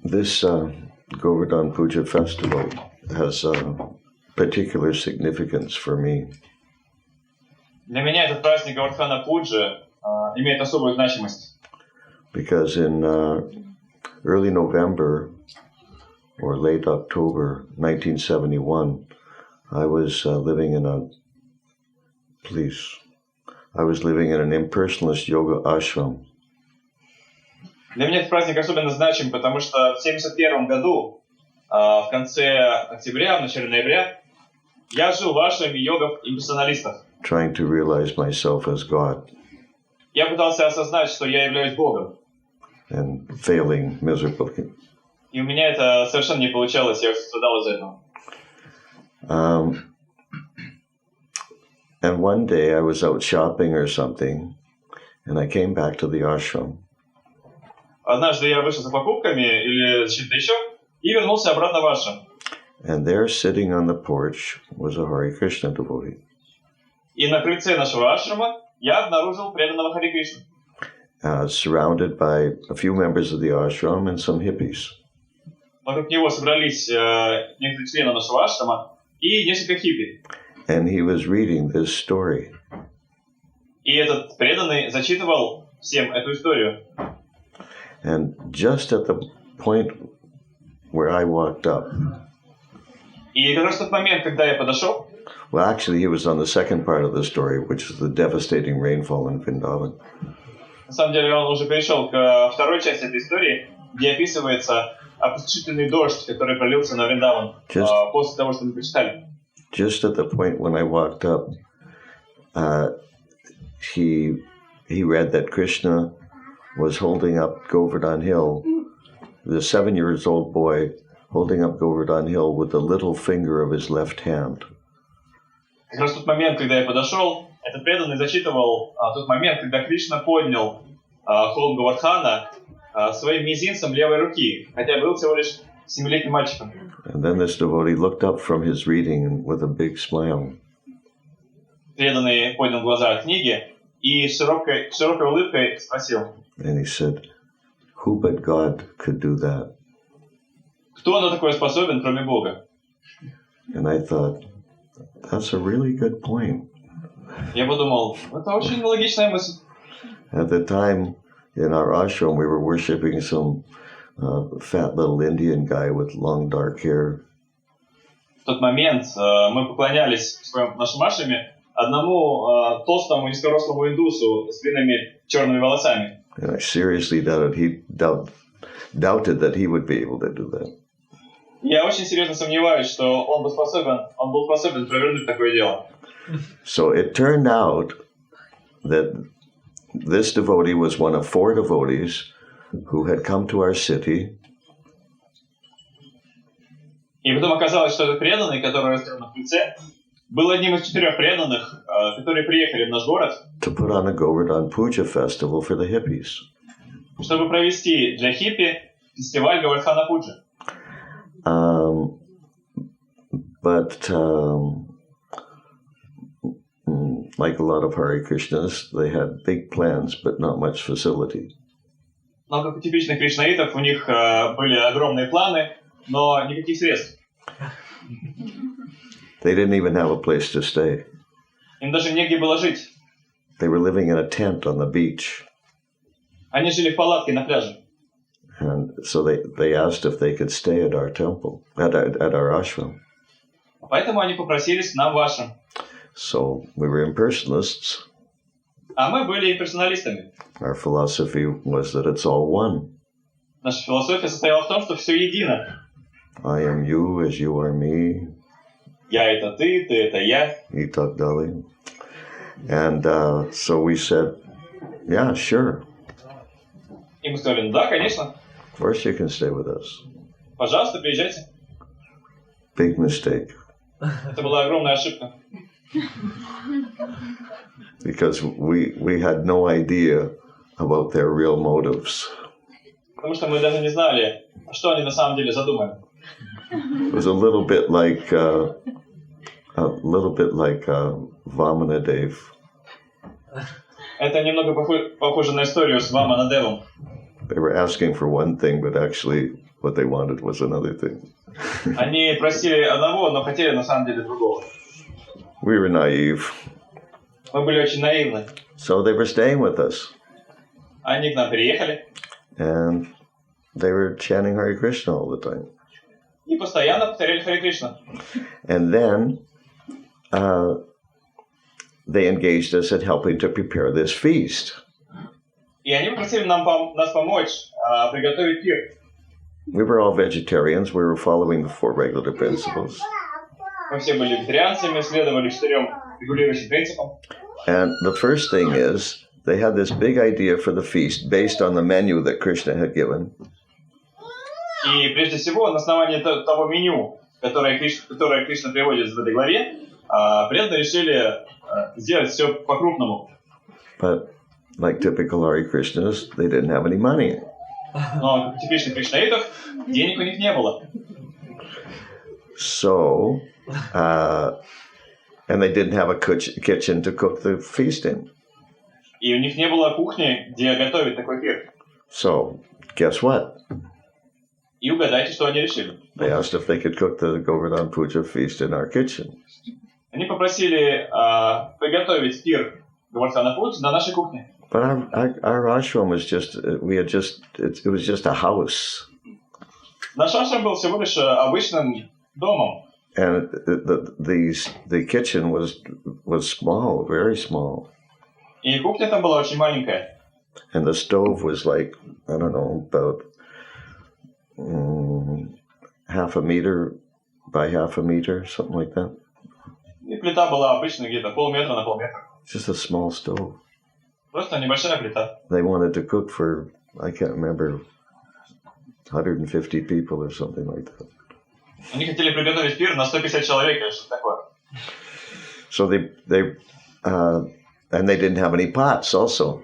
This Govardhan Puja festival has particular significance for me. Для меня этот праздник Говардхана Пуджи имеет особую значимость. Because in early November or late October 1971, I was living in an impersonalist yoga ashram. Для меня этот праздник особенно значим, потому что в 1971 году, в конце октября, в начале ноября, я жил в ашраме йогов-имперсоналистов. Trying to realize myself as God. Я пытался осознать, что я являюсь Богом. And failing miserably. И у меня это совершенно не получалось, я очень страдал из-за этого. And one day I was out shopping or something, and I came back to the ashram. Однажды я вышел за покупками или чем-то еще и вернулся обратно в ашрам. And there, sitting on the porch, was a Hare Krishna devotee. И на крыльце нашего ашрама я обнаружил преданного Харе Кришны. Surrounded by a few members of the ashram and some hippies. Вокруг него собрались некоторые члены нашего ашрама и несколько хиппи. And he was reading this story. И этот преданный зачитывал всем эту историю. And just at the point where I walked up. И как раз в тот момент, когда я подошел. Well, actually, he was on the second part of the story, which is the devastating rainfall in Vrindavan. На самом деле, он уже перешел к второй части этой истории, где описывается опустошительный дождь, который пролился на Вриндаван после того, что мы прочитали. Just at the point when I walked up, he read that Krishna was holding up Govardhan Hill, the 7-year-old boy holding up Govardhan Hill with the little finger of his left hand. Как раз в тот момент, когда я подошел, этот преданный зачитывал тот момент, когда Кришна поднял холм Говардхана своим мизинцем левой руки, хотя был всего лишь 7-летним мальчиком. And then this devotee looked up from his reading with a big smile. Преданный поднял глаза от книги и широкой улыбкой спросил. And he said, "Who but God could do that?" Кто на такое способен, кроме Бога? And I thought, that's a really good point. Я подумал, это очень логичная мысль. At the time, in our ashram, we were worshipping some fat little Indian guy with long dark hair. В тот момент мы поклонялись в нашем ашраме одному толстому низкорослому индусу с длинными черными волосами. And I seriously doubted that he would be able to do that. Я очень серьезно сомневаюсь, что он был способен провернуть такое дело. So it turned out that this devotee was one of 4 devotees who had come to our city. И потом оказалось, что этот преданный, который стоял на крыльце, был одним из 4 преданных, которые приехали в наш город, to put on a Govardhan Puja festival for the hippies. Чтобы провести для хиппи фестиваль Говардхана Пуджи. But like a lot of Hare Krishnas, they had big plans, but not much facility. Но как у типичных кришнаитов, у них были огромные планы, но никаких средств. They didn't even have a place to stay. Им даже негде было жить. They were living in a tent on the beach. Они жили в палатке на пляже. And so they asked if they could stay at our temple, at our ashram. Поэтому они попросились к нам в ашрам. So we were impersonalists. А мы были имперсоналистами. Our philosophy was that it's all one. Наша философия состояла в том, что все едино. I am you as you are me. Я это ты это я. И так далее. And so we said, yeah, sure. И мы сказали, да, конечно. Of course you can stay with us. Пожалуйста, приезжайте. Big mistake. Это была огромная ошибка. Because we had no idea about their real motives. Потому что мы даже не знали, что они на самом деле задумали. It was a little bit like Vamanadev. Это немного похоже на историю с Ваманадевом. They were asking for one thing, but actually what they wanted was another thing. Они просили одного, но хотели на самом деле другого. We were naive. Мы были очень наивны. So they were staying with us. Они к нам переехали. And they were chanting Hare Krishna all the time. И постоянно повторяли Харе Кришна. And then they engaged us in helping to prepare this feast. И они попросили нас помочь приготовить пир. We were all vegetarians. We were following the 4 regular principles. Мы все были вегетарианцами, следовали 4 регулирующим принципам. And the first thing is, they had this big idea for the feast based on the menu that Krishna had given. И прежде всего, на основании того меню, которое Кришна приводит в этой главе, преданные решили сделать все по-крупному. But like typical Hare Krishnas, they didn't have any money. Но как типичных кришнаитов, денег у них не было. So, and they didn't have a kitchen to cook the feast in. И у них не было кухни, где готовить такой пир. So, guess what? И угадайте, что они решили. They asked if they could cook the Govardhan Puja feast in our kitchen. Они попросили приготовить пир Говардхана Пуджи на нашей кухне. But our ashram was it was just a house. Наш ашрам был всего лишь обычным домом. And the kitchen was small, very small. И кухня там была очень маленькая. And the stove was like, I don't know, about half a meter by half a meter, something like that. И плита была обычно где-то полметра на полметра. Just a small stove. Просто небольшая плита. They wanted to cook for, I can't remember, 150 people or something like that. Они хотели приготовить пир на 150 человек или что-то такое. So and they didn't have any pots also.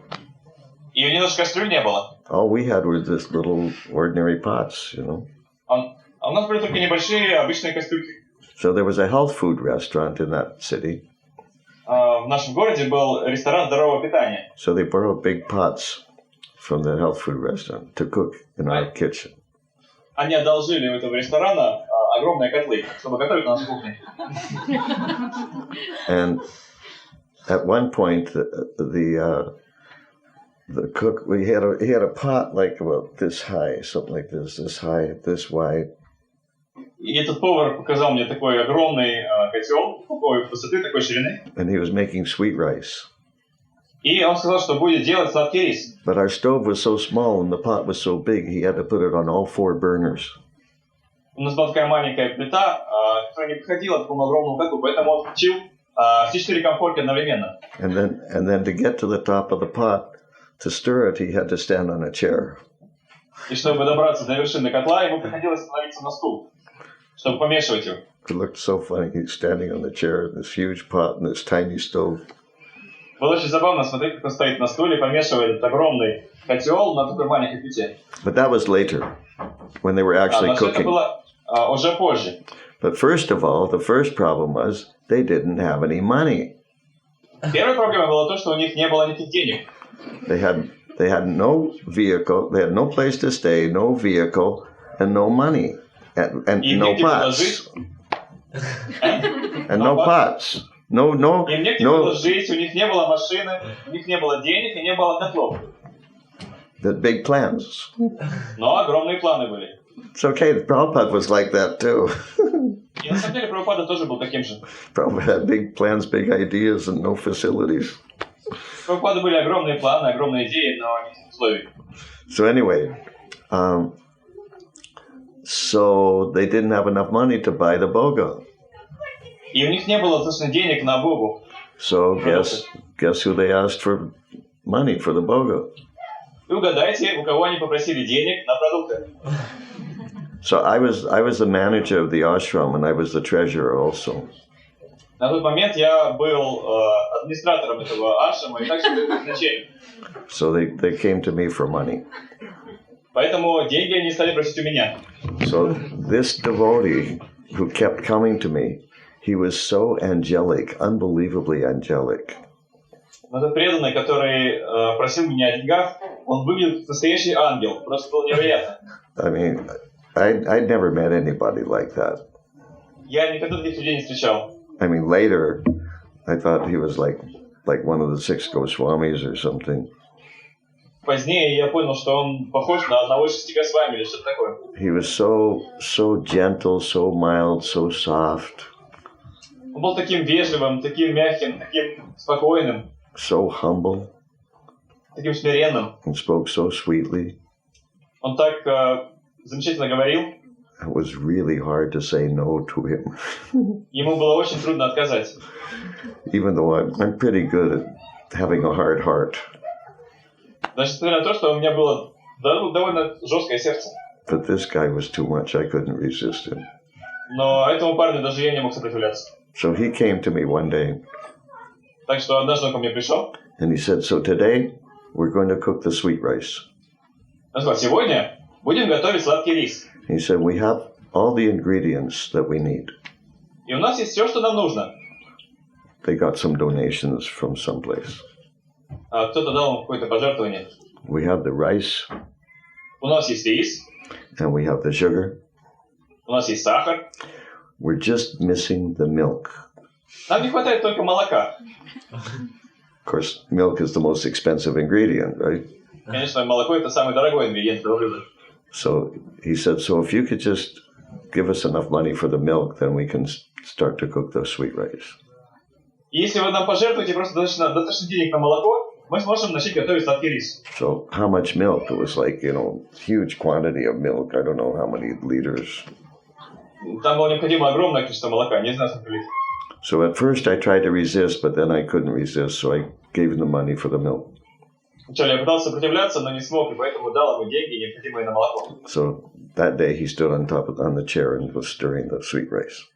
И у них даже кастрюль не было. All we had were just little ordinary pots, you know. А у нас были только небольшие обычные кастрюльки. So there was a health food restaurant in that city. В нашем городе был ресторан здорового питания. So they borrowed big pots from the health food restaurant to cook in our kitchen. Они одолжили у этого ресторана огромные котлы, чтобы готовить на нашей кухне. And at one point, the cook, he had a pot like about this high, something like this high, this wide. И этот повар показал мне такой огромный котел, такой высоты, такой ширины. And he was making sweet rice. И он сказал, что будет делать сладкий рис. But our stove was so small and the pot was so big, he had to put it on all 4 burners. У нас была такая маленькая плита, которая не подходила к такому огромному котлу, поэтому он включил все 4 комфорки одновременно. And then to get to the top of the pot, to stir it, he had to stand on a chair. И чтобы добраться до вершины котла, ему приходилось становиться на стул, чтобы помешивать его. It looked so funny. He's standing on the chair in this huge pot and this tiny stove. Было очень забавно смотреть, как он стоит на стуле, помешивает этот огромный котел на такой маленькой плите. But that was later, when they were actually cooking. Это было уже позже. But first of all, the first problem was they didn't have any money. Первая проблема была то, что у них не было никаких денег. They had no vehicle, they had no place to stay, no vehicle, and no money, and no pots. And no pots. No. Им негде было жить, у них не было машины, у них не было денег и не было котлов. The big plans. Но огромные планы были. It's okay, Prabhupada was like that too. И на самом деле Прабхупада тоже был таким же. Prabhupada had big plans, big ideas, and no facilities. У Прабхупады были огромные планы, огромные идеи, но никаких условий. So anyway, so they didn't have enough money to buy the boga. И у них не было достаточно денег на богу. So guess who they asked for money for the boga? И угадайте, у кого они попросили денег на продукты. So I was the manager of the ashram and I was the treasurer also. На тот момент я был администратором этого ашрама и также был назначением. So they came to me for money. Поэтому деньги они стали просить у меня. So this devotee who kept coming to me, he was so angelic, unbelievably angelic. Но этот преданный, который просил меня о деньгах, он выглядел как настоящий ангел. Просто было невероятно. I mean, I'd never met anybody like that. Я никогда таких людей не встречал. I mean, later, I thought he was like one of the 6 Goswamis or something. Позднее я понял, что он похож на одного из 6 Госвами или что-то такое. He was so gentle, so mild, so soft. Он был таким вежливым, таким мягким, таким спокойным. So humble. Таким смиренным. And spoke so sweetly. Он так замечательно говорил. It was really hard to say no to him. Ему было очень трудно отказать. Even though I'm pretty good at having a hard heart. Даже несмотря на то, что у меня было довольно жесткое сердце. But this guy was too much. I couldn't resist him. Но этому парню даже я не мог сопротивляться. So he came to me one day. Так что однажды он ко мне пришел. And he said, so today we're going to cook the sweet rice. Он сказал, сегодня будем готовить сладкий рис. He said, we have all the ingredients that we need. И у нас есть все, что нам нужно. They got some donations from someplace. Кто-то дал ему какое-то пожертвование. We have the rice. У нас есть рис. And we have the sugar. У нас есть сахар. We're just missing the milk. Нам не хватает только молока. Of course, milk is the most expensive ingredient, right? Конечно, молоко это самый дорогой ингредиент этого блюда. So he said, so if you could just give us enough money for the milk, then we can start to cook the sweet rice. И если вы нам пожертвуете просто достаточно денег на молоко, мы сможем начать готовить сладкий рис. So how much milk? It was like, huge quantity of milk. I don't know how many liters. Там было необходимо огромное количество молока, не знаю, сколько литров. So at first I tried to resist, but then I couldn't resist, so I gave him the money for the milk. Вначале я пытался сопротивляться, но не смог, и поэтому дал ему деньги, необходимые на молоко. So that day he stood on the chair and was stirring the sweet rice.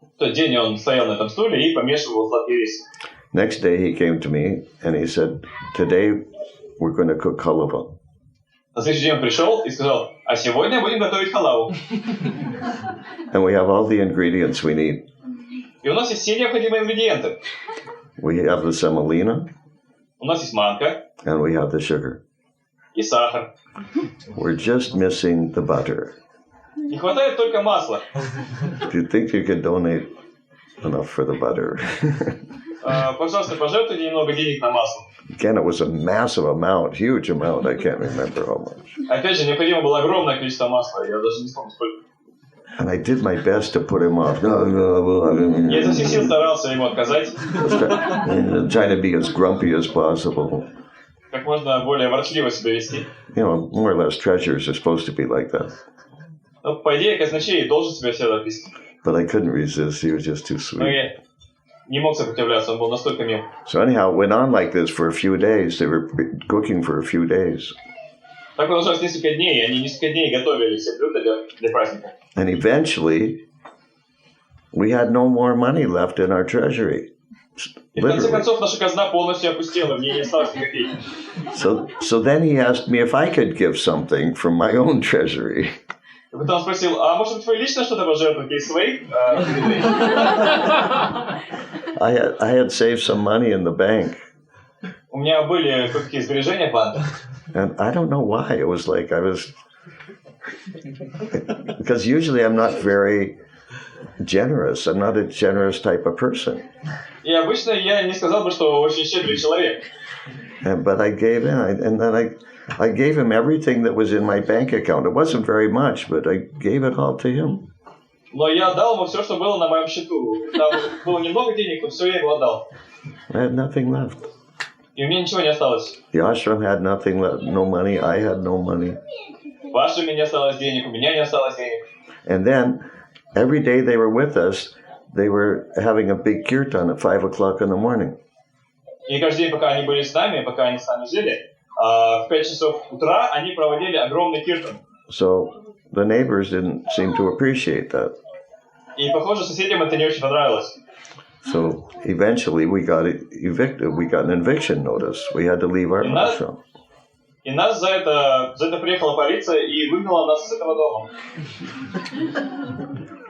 В тот день он стоял на этом стуле и помешивал сладкий рис. Next day he came to me and he said, today we're going to cook halava. На следующий день он пришел и сказал, а сегодня будем готовить халаву. And we have all the ingredients we need. И у нас есть все необходимые ингредиенты. We have the semolina. У нас есть манка. And we have the sugar. И сахар. We're just missing the butter. Не хватает только масла. Do you think you could donate enough for the butter? Пожалуйста, пожертвуйте немного денег на масло. Again, it was a massive amount, huge amount. I can't remember how much. Опять же, необходимо было огромное количество масла. Я даже не помню сколько. And I did my best to put him off. Я изо всех сил старался ему отказать. Trying to be as grumpy as possible. Как можно более ворчливо себя вести. More or less treasures are supposed to be like that. Ну, по идее, казначей должен себя всегда вести. But I couldn't resist. He was just too Но sweet. я не мог сопротивляться, он был настолько мил. So anyhow, it went on like this for a few days. They were cooking for a few days. Так продолжалось несколько дней, и они несколько дней готовили все блюда для праздника. And eventually, we had no more money left in our treasury. И в конце Literally. концов наша казна полностью опустела, в ней не осталось ни копейки. So then he asked me if I could give something from my own treasury. И потом он спросил, а может быть вы лично что-то пожертвуете из своих сбережений? I had saved some money in the bank. У меня были кое-какие сбережения в банке. And I don't know why. It was like because usually I'm not very generous. I'm not a generous type of person. И обычно я не сказал бы, что очень щедрый человек. But I gave in, and then I gave him everything that was in my bank account. It wasn't very much, but I gave it all to him. Но я дал ему все, что было на моем счету. Там было немного денег, но все я ему отдал. I had nothing left. И у меня ничего не осталось. The ashram had nothing left, no money. I had no money. В ашраме не осталось денег, у меня не осталось денег. And then every day they were with us, they were having a big kirtan at 5 o'clock in the morning. И каждый день, пока они были с нами, пока они с нами жили, в 5 часов утра они проводили огромный киртан. So the neighbors didn't seem to appreciate that. И, похоже, соседям это не очень понравилось. So eventually we got evicted. We got an eviction notice. We had to leave our ashram. И нас за это приехала полиция и выгнала нас с этого дома.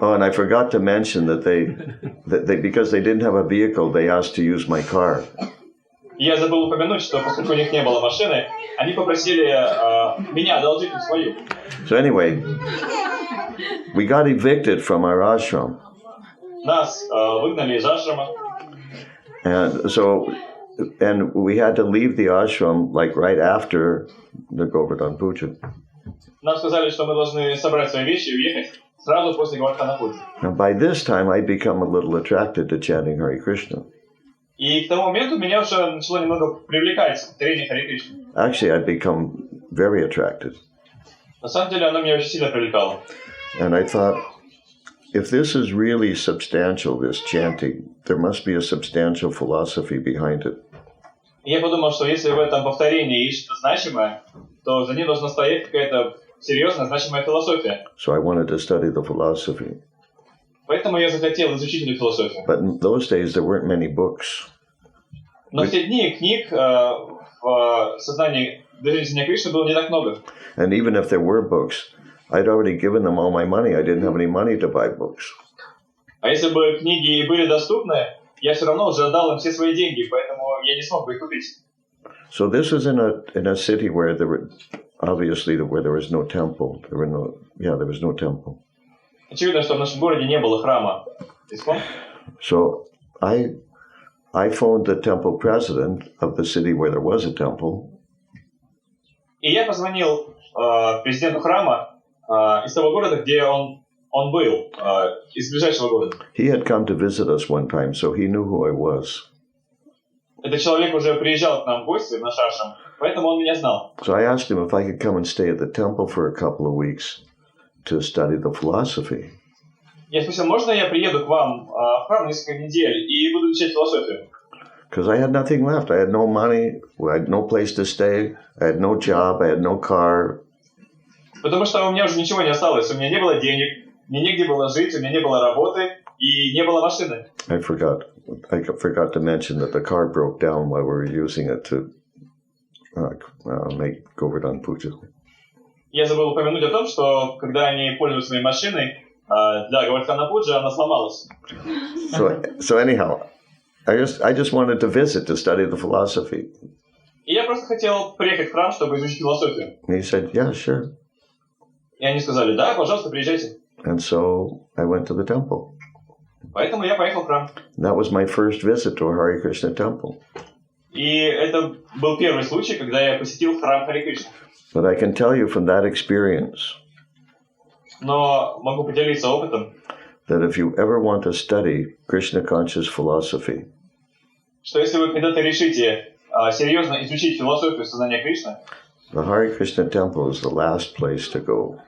Oh, and I forgot to mention that they because they didn't have a vehicle, they asked to use my car. И я забыл упомянуть, что поскольку у них не было машины, они попросили меня одолжить им свою. So anyway, we got evicted from our ashram. Нас выгнали из ашрама. And we had to leave the ashram like right after the Govardhan Puja. Нам сказали, что мы должны собрать свои вещи и уехать сразу после Govardhana Puja. Now by this time I'd become a little attracted to chanting Hare Krishna. И к тому моменту меня уже начало немного привлекать трение Харе Кришны. Actually, I'd become very attracted. На самом деле оно меня очень сильно привлекало. And I thought, if this is really substantial, this chanting, there must be a substantial philosophy behind it. И я подумал, что если в этом повторении есть что-то значимое, то за ним должна стоять какая-то серьезная, значимая философия. So I wanted to study the philosophy. Поэтому я захотел изучить эту философию. But in those days, there weren't many books. Но в те дни книг в сознании Сознания Кришны было не так много. And even if there were books, I'd already given them all my money. I didn't have any money to buy books. А если бы книги были доступны, я все равно уже отдал им все свои деньги, поэтому я не смог бы их купить. So this is in a city where there were obviously where there was no temple. There was no temple. Очевидно, что в нашем городе не было храма. So I phoned the temple president of the city where there was a temple. И я позвонил президенту храма из того города, где он был, из ближайшего города. He had come to visit us one time, so he knew who I was. Этот человек уже приезжал к нам в гости, в наш ашрам, поэтому он меня знал. So I asked him if I could come and stay at the temple for a couple of weeks to study the philosophy. Я спросил, можно я приеду к вам в храм несколько недель и буду изучать философию? Because I had nothing left. I had no money. I had no place to stay. I had no job. I had no car. Потому что у меня уже ничего не осталось. У меня не было денег, мне негде было жить, у меня не было работы и не было машины. I forgot to mention that the car broke down while we were using it to make Govardhan Puja. Я забыл упомянуть о том, что когда они пользовались своей машиной для Govardhana Puja, она сломалась. So anyhow, I just wanted to visit to study the philosophy. И я просто хотел приехать в храм, чтобы изучить философию. And he said, "Yeah, sure." И они сказали, да, пожалуйста, приезжайте. And so I went to the temple. Поэтому я поехал в храм. That was my first visit to a Hare Krishna temple. И это был первый случай, когда я посетил храм Харе Кришны. But I can tell you from that experience Но могу поделиться опытом, that if you ever want to study Krishna conscious philosophy, что если вы когда-то решите серьезно изучить философию Сознания Кришны, the Hare Krishna temple is the last place to go.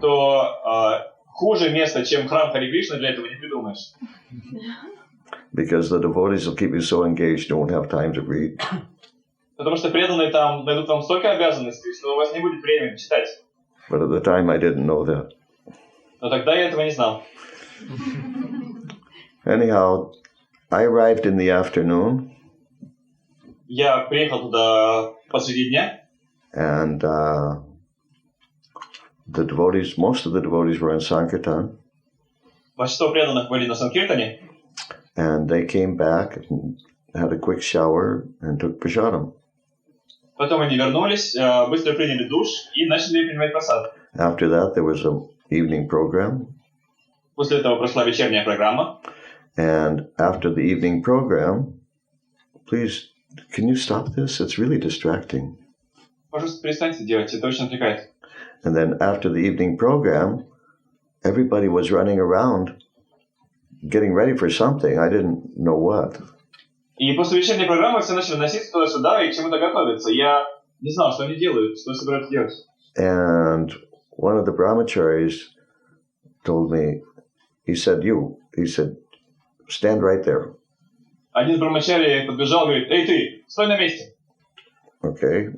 то хуже места, чем храм Харе Кришны, для этого не придумаешь. Because the devotees will keep you so engaged you won't have time to read. Потому что преданные там дадут вам столько обязанностей, что у вас не будет времени читать. But at the time I didn't know that. Но тогда я этого не знал. Anyhow, I arrived in the afternoon. Я приехал туда посреди дня. And most of the devotees were in Sankirtan. Большинство преданных были на Санкиртане. And they came back and had a quick shower and took prasadam. Потом они вернулись, быстро приняли душ и начали принимать просад. After that, there was an evening program. После этого прошла вечерняя программа. And after the evening program, please, can you stop this? It's really distracting. Пожалуйста, перестаньте делать, это очень отвлекает. And then after the evening program, everybody was running around getting ready for something. I didn't know what. И после вечерней программы все начали носиться туда-сюда и к чему-то готовиться. Я не знал, что они делают, что собираются делать. And one of the brahmacharis told me, he said, stand right there. Один брамачари подбежал и говорит, эй ты, стой на месте. Okay.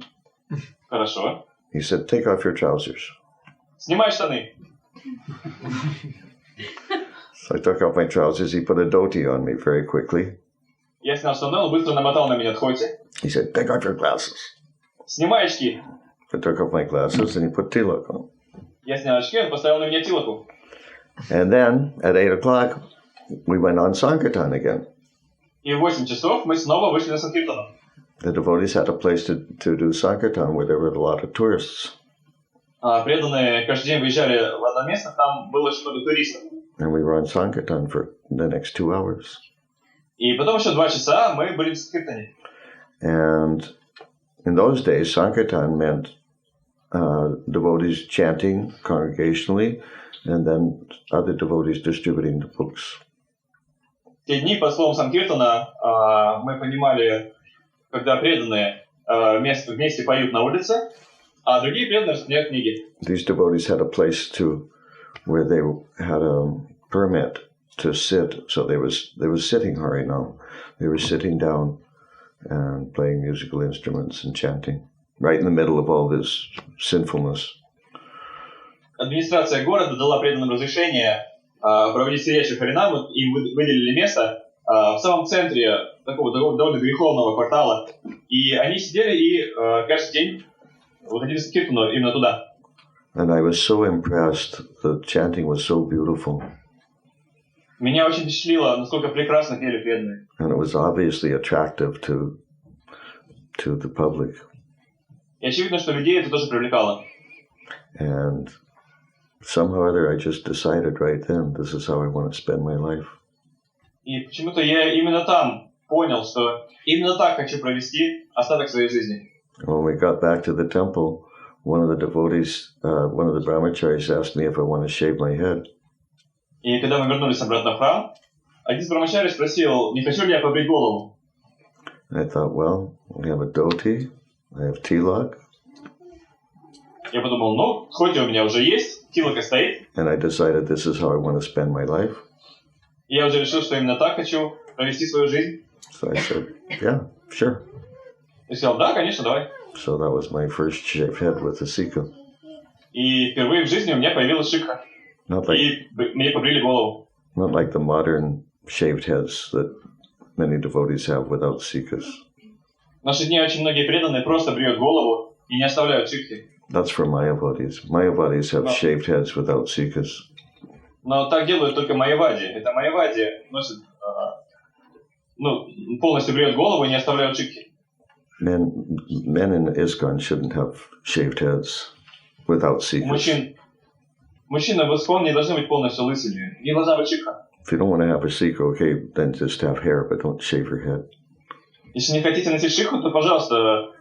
Хорошо. He said, take off your trousers. Снимай штаны. So I took off my trousers. He put a dhoti on me very quickly. Я снял штаны, он быстро намотал на меня дхоти. He said, take off your glasses. Снимай очки. I took off my glasses and he put tilak on. Я снял очки, он поставил на меня тилаку. And then at 8 o'clock, we went on Sankirtan again. И в 8 часов мы снова вышли на Санкиртану. The devotees had a place to do Sankirtan where there were a lot of tourists. преданные каждый день выезжали в одно место, там было очень много туристов. And we were on Sankirtan for the next 2 hours. И потом еще 2 часа мы были в Санкиртане. And in those days, Sankirtan meant devotees chanting congregationally, and then other devotees distributing the books. В те дни, по словам Санкиртана, мы понимали, когда преданные вместе поют на улице, а другие преданные распространяют книги. These devotees had a place where they had a permit to sit, so they was sitting harinam. They were sitting down and playing musical instruments and chanting, right in the middle of all this sinfulness. Администрация города дала преданным разрешение проводить сидячий харинам, им выделили место в самом центре такого довольно греховного квартала, и они сидели и каждый день выходили с киртану именно туда. And I was so impressed. The chanting was so beautiful. Меня очень впечатлило, насколько прекрасно пели преданные. And it was obviously attractive to the public. И очевидно, что людей это тоже привлекало. And somehow or other I just decided right then, this is how I want to spend my life. И почему-то я именно там понял, что именно так хочу провести остаток своей жизни. When we got back to the temple, one of the devotees, one of the brahmacharis asked me if I want to shave my head. И когда мы вернулись обратно в храм, один из брамачари спросил, не хочу ли я побрить голову. And I thought, well, we have a dhoti, I have tilak. Я подумал, ну, хоть у меня уже есть, тилака стоит. And I decided this is how I want to spend my life. И я уже решил, что именно так хочу провести свою жизнь. So I said, yeah, sure. И сказал, да, конечно, давай. So that was my first shaved head with a sikha. И впервые в жизни у меня появилась шикха. И мне побрили голову. Not like the modern shaved heads that many devotees have without sikhas. В наши дни очень многие преданные просто бреют голову и не оставляют шикхи. That's for Mayavadis. Mayavadis have shaved heads without sikhas. Но так делают только Майявади. Это Майявади носит, полностью бреют голову и не оставляют шикхи. Men in ISKCON shouldn't have shaved heads without sikhas. Мужчины в ISKCON не должны быть полностью лысыми. Не должна быть шикха. If you don't want to have a sikha, okay, then just have hair, but don't shave your head. Если не хотите носить шикху, то, пожалуйста,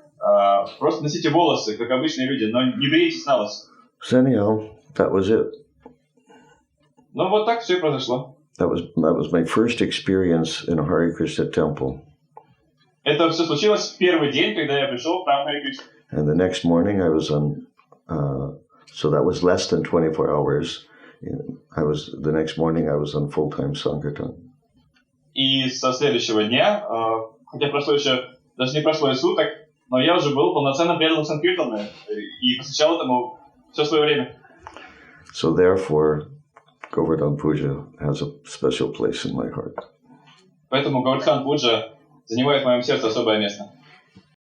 просто носите волосы, как обычные люди, но не брейтесь на лысо. So anyhow, that was it. Ну вот так все и произошло. That was my first experience in a Hare Krishna temple. Это все случилось в первый день, когда я пришел в храм Харе Кришны. And the next morning I was on, so that was less than 24 hours. The next morning I was on full-time Sankirtan. И со следующего дня, хотя прошло еще, даже не прошло и суток, но я уже был полноценным преданным Санкиртану и посвящал этому все свое время. So therefore, Govardhan Puja has a special place in my heart. Поэтому Говардхан Пуджа занимает в моем сердце особое место.